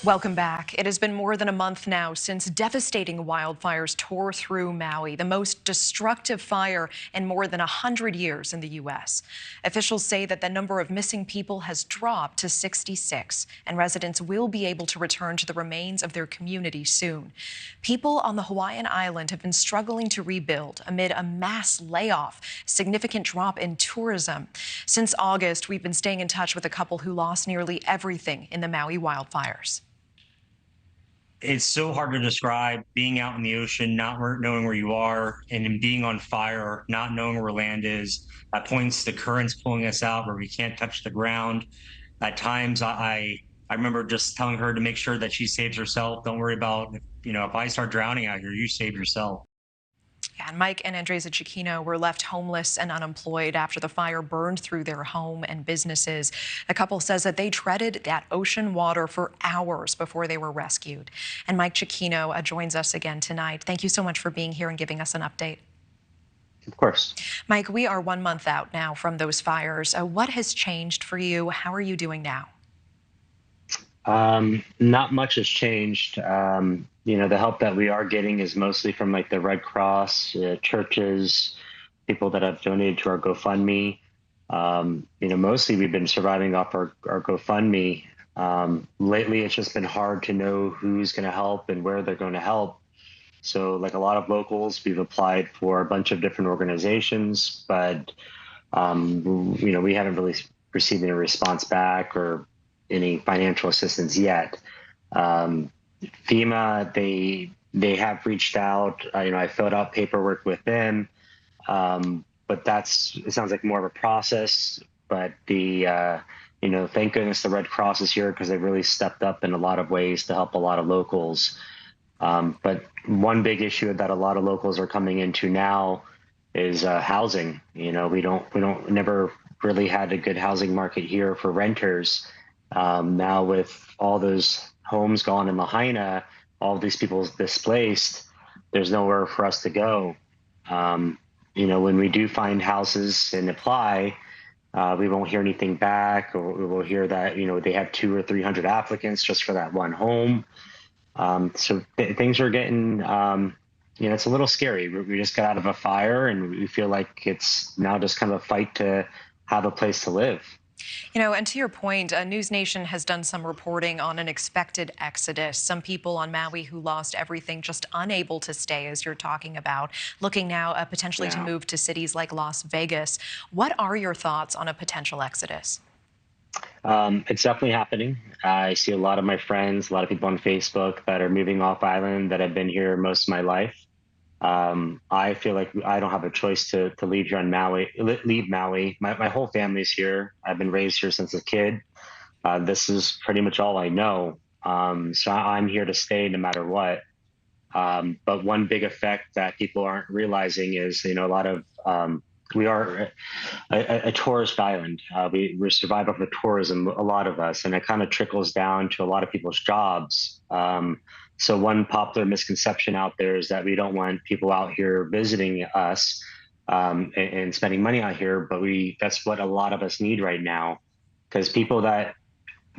Welcome back. It has been more than a month now since devastating wildfires tore through Maui, the most destructive fire in more than 100 years in the U.S. Officials say that the number of missing people has dropped to 66, and residents will be able to return to the remains of their community soon. People on the Hawaiian island have been struggling to rebuild amid a mass layoff, significant drop in tourism. Since August, we've been staying in touch with a couple who lost nearly everything in the Maui wildfires. It's so hard to describe being out in the ocean, not knowing where you are, and then being on fire, not knowing where land is. At points, the current's pulling us out where we can't touch the ground. At times, I remember just telling her to make sure that she saves herself. Don't worry about, if I start drowning out here, you save yourself. Yeah, and Mike and Andresa Cicchino were left homeless and unemployed after the fire burned through their home and businesses. The couple says that they treaded that ocean water for hours before they were rescued. And Mike Cicchino joins us again tonight. Thank you so much for being here and giving us an update. Of course. Mike, we are 1 month out now from those fires. What has changed for you? How are you doing now? Not much has changed. The help that we are getting is mostly from like the Red Cross, churches, people that have donated to our GoFundMe. Mostly we've been surviving off our GoFundMe. Lately, it's just been hard to know who's going to help and where they're going to help. So, like a lot of locals, we've applied for a bunch of different organizations, but we haven't really received any response back or any financial assistance yet. FEMA, they have reached out. I filled out paperwork with them, but it sounds like more of a process. But thank goodness the Red Cross is here because they really stepped up in a lot of ways to help a lot of locals. But one big issue that a lot of locals are coming into now is housing. We never really had a good housing market here for renters. Now with all those homes gone in Lahaina, all these people displaced, there's nowhere for us to go. When we do find houses and apply, we won't hear anything back, or we will hear that, they have 200 or 300 applicants just for that one home. So things are getting, it's a little scary. We just got out of a fire and we feel like it's now just kind of a fight to have a place to live. And to your point, NewsNation has done some reporting on an expected exodus. Some people on Maui who lost everything, just unable to stay, as you're talking about, looking now potentially to move to cities like Las Vegas. What are your thoughts on a potential exodus? It's definitely happening. I see a lot of my friends, a lot of people on Facebook that are moving off island that have been here most of my life. I feel like I don't have a choice to leave here on Maui, leave Maui. My whole family's here. I've been raised here since a kid. This is pretty much all I know. So I'm here to stay no matter what. But one big effect that people aren't realizing is, a lot of we are a tourist island. We survive off of tourism, a lot of us, and it kind of trickles down to a lot of people's jobs. So one popular misconception out there is that we don't want people out here visiting us and spending money out here, but that's what a lot of us need right now, because people that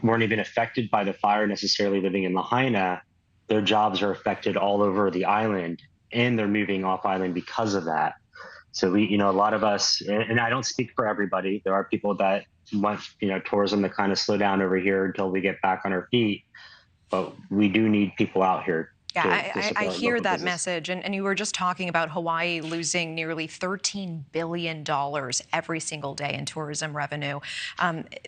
weren't even affected by the fire necessarily living in Lahaina, their jobs are affected all over the island, and they're moving off island because of that. So a lot of us, and I don't speak for everybody, there are people that want, tourism to kind of slow down over here until we get back on our feet. But we do need people out here. Yeah, I hear that message. And you were just talking about Hawaii losing nearly $13 billion every single day in tourism revenue.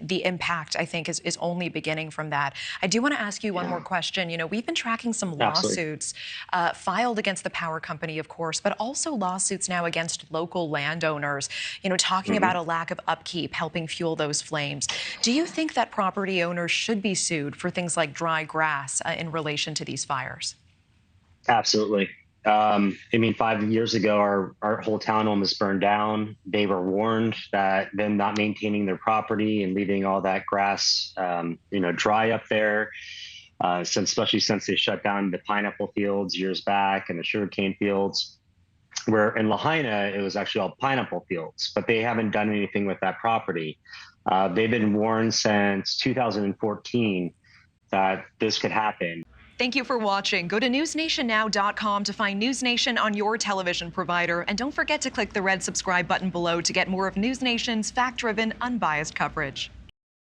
The impact, I think, is only beginning from that. I do want to ask you one more question. We've been tracking some lawsuits filed against the power company, of course, but also lawsuits now against local landowners, talking about a lack of upkeep helping fuel those flames. Do you think that property owners should be sued for things like dry grass in relation to these fires? Absolutely. 5 years ago, our whole town almost burned down. They were warned that them not maintaining their property and leaving all that grass, dry up there, especially since they shut down the pineapple fields years back and the sugarcane fields. Where in Lahaina, it was actually all pineapple fields, but they haven't done anything with that property. They've been warned since 2014. that this could happen. Thank you for watching. Go to newsnationnow.com to find News Nation on your television provider. And don't forget to click the red subscribe button below to get more of News Nation's fact-driven, unbiased coverage.